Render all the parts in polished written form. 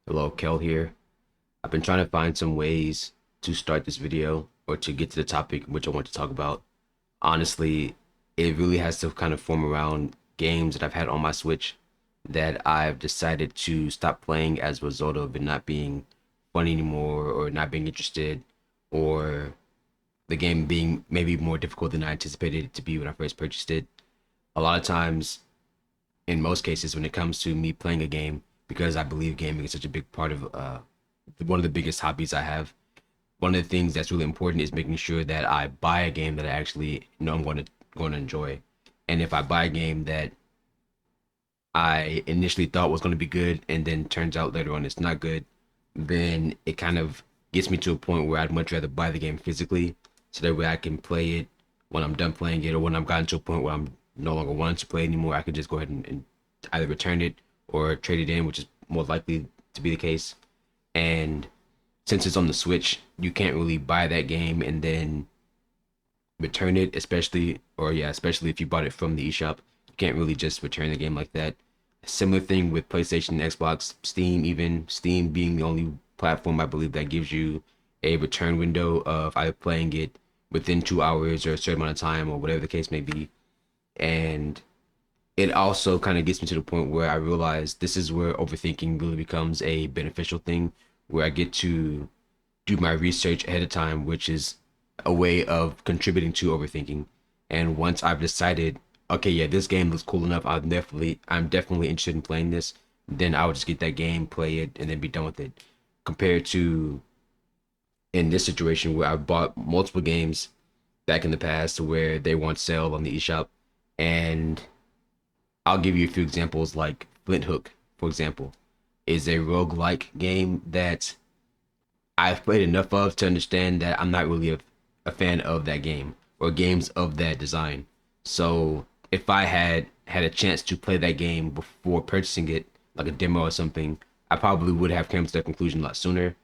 Hello, Kel here. I've been trying to find some ways to start this video or to get to the topic which I want to talk about. Honestly, it really has to kind of form around games that I've had on my Switch that I've decided to stop playing as a result of it not being fun anymore or not being interested or the game being maybe more difficult than I anticipated it to be when I first purchased it. A lot of times, in most cases, when it comes to me playing a game, because I believe gaming is such a big part of one of the biggest hobbies I have. One of the things that's really important is making sure that I buy a game that I actually know I'm going to enjoy. And if I buy a game that I initially thought was going to be good and then turns out later on it's not good, then it kind of gets me to a point where I'd much rather buy the game physically so that way I can play it when I'm done playing it, or when I'm gotten to a point where I'm no longer wanting to play anymore. I could just go ahead and either return it or trade it in, which is more likely to be the case. And since it's on the Switch, you can't really buy that game and then return it, especially if you bought it from the eShop. You can't really just return the game like that. Similar thing with PlayStation, Xbox, Steam, even Steam being the only platform I believe that gives you a return window of either playing it within 2 hours or a certain amount of time or whatever the case may be. And it also kind of gets me to the point where I realize this is where overthinking really becomes a beneficial thing, where I get to do my research ahead of time, which is a way of contributing to overthinking. And once I've decided, okay, yeah, this game looks cool enough, I'm definitely interested in playing this, then I would just get that game, play it, and then be done with it. Compared to in this situation where I bought multiple games back in the past where they were on sale on the eShop, and I'll give you a few examples like Flint Hook, for example, is a roguelike game that I've played enough of to understand that I'm not really a fan of that game or games of that design. So if I had a chance to play that game before purchasing it, like a demo or something, I probably would have come to that conclusion a lot sooner.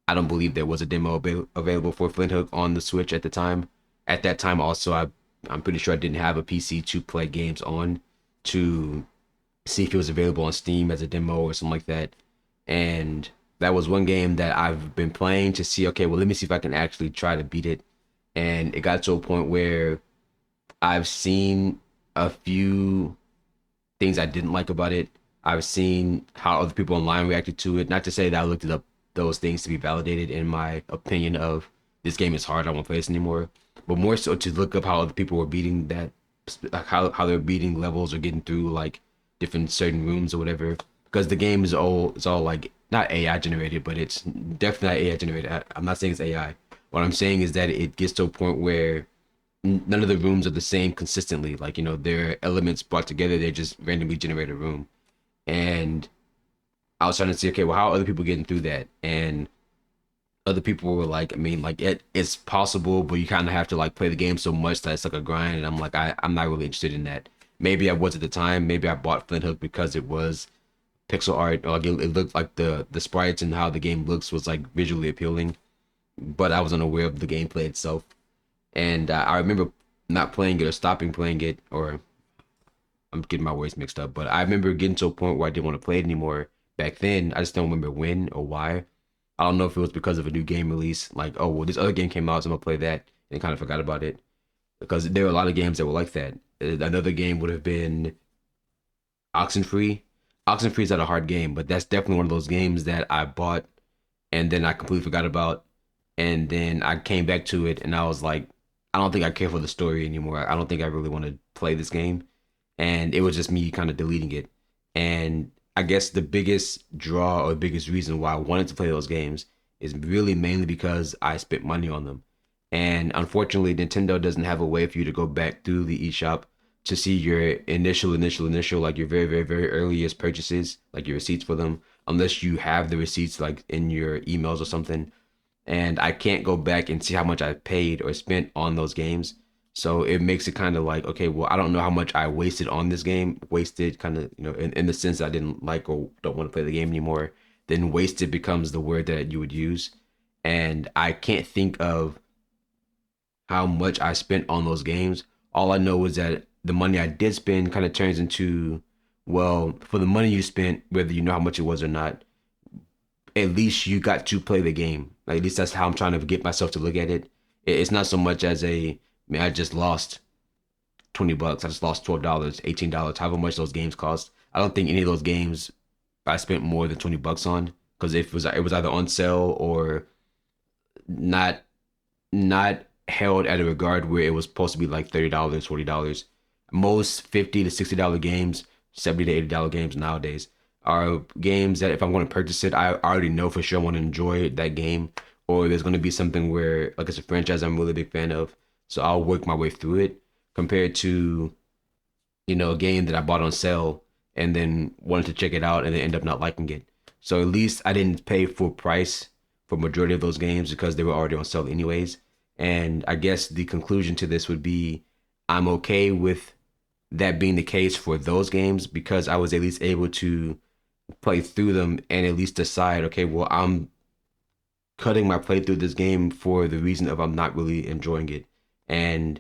I don't believe there was a demo available for Flint Hook on the Switch at the time. At that time, also, I'm pretty sure I didn't have a PC to play games on to see if it was available on Steam as a demo or something like that. And that was one game that I've been playing to see, okay, well, let me see if I can actually try to beat it. And it got to a point where I've seen a few things I didn't like about it. I've seen how other people online reacted to it. Not to say that I looked it up those things to be validated in my opinion of this game is hard, I won't play this anymore. But more so to look up how other people were beating that, how they're beating levels or getting through like different certain rooms or whatever. Because the game is all it's all like not AI generated, but it's definitely not AI generated. I'm not saying it's AI. What I'm saying is that it gets to a point where none of the rooms are the same consistently. Like, there are elements brought together, they just randomly generate a room. And I was trying to see, okay, well, how are other people getting through that? And other people were like, I mean, like it's possible, but you kind of have to like play the game so much that it's like a grind. And I'm like, I'm not really interested in that. Maybe I was at the time. Maybe I bought Flint Hook because it was pixel art, or like it looked like the sprites and how the game looks was like visually appealing. But I was unaware of the gameplay itself. And I remember not playing it or stopping playing it, or I'm getting my words mixed up. But I remember getting to a point where I didn't want to play it anymore back then. I just don't remember when or why. I don't know if it was because of a new game release, like, oh, well, this other game came out, so I'm gonna play that, and kind of forgot about it. Because there were a lot of games that were like that. Another game would have been Oxenfree. Oxenfree is not a hard game, but that's definitely one of those games that I bought and then I completely forgot about. And then I came back to it and I was like, I don't think I care for the story anymore. I don't think I really want to play this game. And it was just me kind of deleting it. And I guess the biggest draw or biggest reason why I wanted to play those games is really mainly because I spent money on them. And unfortunately, Nintendo doesn't have a way for you to go back through the eShop to see your initial, like your very, very, very earliest purchases, like your receipts for them, unless you have the receipts like in your emails or something. And I can't go back and see how much I paid or spent on those games. So it makes it kind of like, okay, well, I don't know how much I wasted on this game. Wasted kind of, in the sense that I didn't like or don't want to play the game anymore. Then wasted becomes the word that you would use. And I can't think of how much I spent on those games. All I know is that the money I did spend kind of turns into, well, for the money you spent, whether you know how much it was or not, at least you got to play the game. Like, at least that's how I'm trying to get myself to look at it. It's not so much as a, man, I just lost $20. I just lost $12, $18, however much those games cost. I don't think any of those games I spent more than $20 on, because it was either on sale or not not held at a regard where it was supposed to be like $30, $40. Most $50 to $60 games, $70 to $80 games nowadays are games that if I'm going to purchase it, I already know for sure I want to enjoy that game, or there's going to be something where like it's a franchise I'm really big fan of, so I'll work my way through it compared to a game that I bought on sale and then wanted to check it out and then end up not liking it. So at least I didn't pay full price for majority of those games because they were already on sale anyways. And I guess the conclusion to this would be I'm okay with that being the case for those games because I was at least able to play through them and at least decide, okay, well, I'm cutting my playthrough this game for the reason of I'm not really enjoying it. And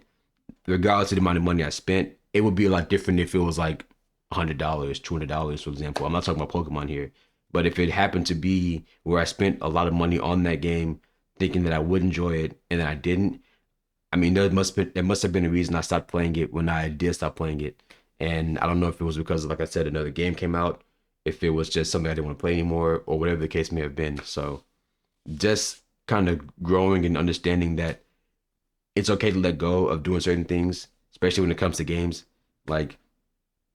regardless of the amount of money I spent, it would be a lot different if it was like $100, $200, for example. I'm not talking about Pokemon here, but if it happened to be where I spent a lot of money on that game, thinking that I would enjoy it, and then I didn't, I mean, there must have been a reason I stopped playing it when I did stop playing it, and I don't know if it was because, like I said, another game came out, if it was just something I didn't want to play anymore, or whatever the case may have been. So just kind of growing and understanding that it's okay to let go of doing certain things, especially when it comes to games. Like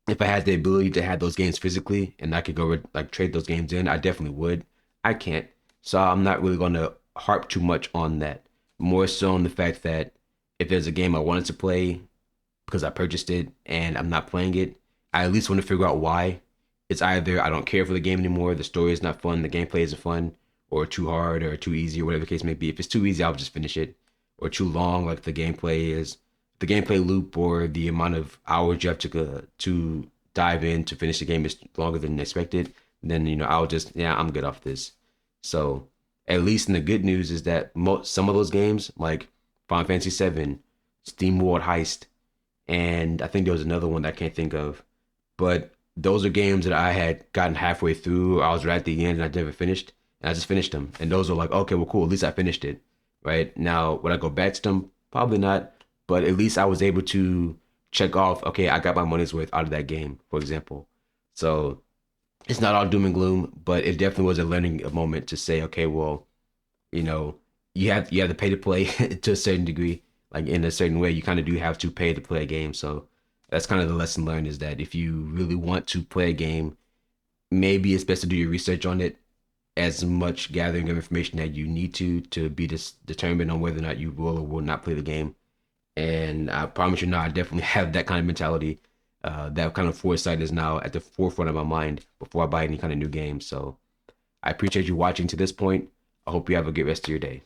if I had the ability to have those games physically and I could go like trade those games in, I definitely would. I can't, so I'm not really going to harp too much on that. More so on the fact that if there's a game I wanted to play because I purchased it and I'm not playing it, I at least want to figure out why. It's either I don't care for the game anymore, the story is not fun, the gameplay isn't fun, or too hard or too easy or whatever the case may be. If it's too easy, I'll just finish it. Or too long, like the gameplay loop or the amount of hours you have to dive in to finish the game is longer than expected. Then I'll just I'm good off this. So at least in the good news is that some of those games like Final Fantasy 7, Steam World Heist, and I think there was another one that I can't think of. But those are games that I had gotten halfway through. I was right at the end and I never finished. And I just finished them. And those are like, okay, well, cool. At least I finished it. Right now, would I go back to them? Probably not. But at least I was able to check off, okay, I got my money's worth out of that game, for example. So it's not all doom and gloom, but it definitely was a learning moment to say, okay, well, you know, you have to pay to play to a certain degree, like in a certain way. You kind of do have to pay to play a game. So that's kind of the lesson learned is that if you really want to play a game, maybe it's best to do your research on it, as much gathering of information that you need to be determined on whether or not you will or will not play the game. And I promise you now, I definitely have that kind of mentality. That kind of foresight is now at the forefront of my mind before I buy any kind of new game. So I appreciate you watching to this point. I hope you have a good rest of your day.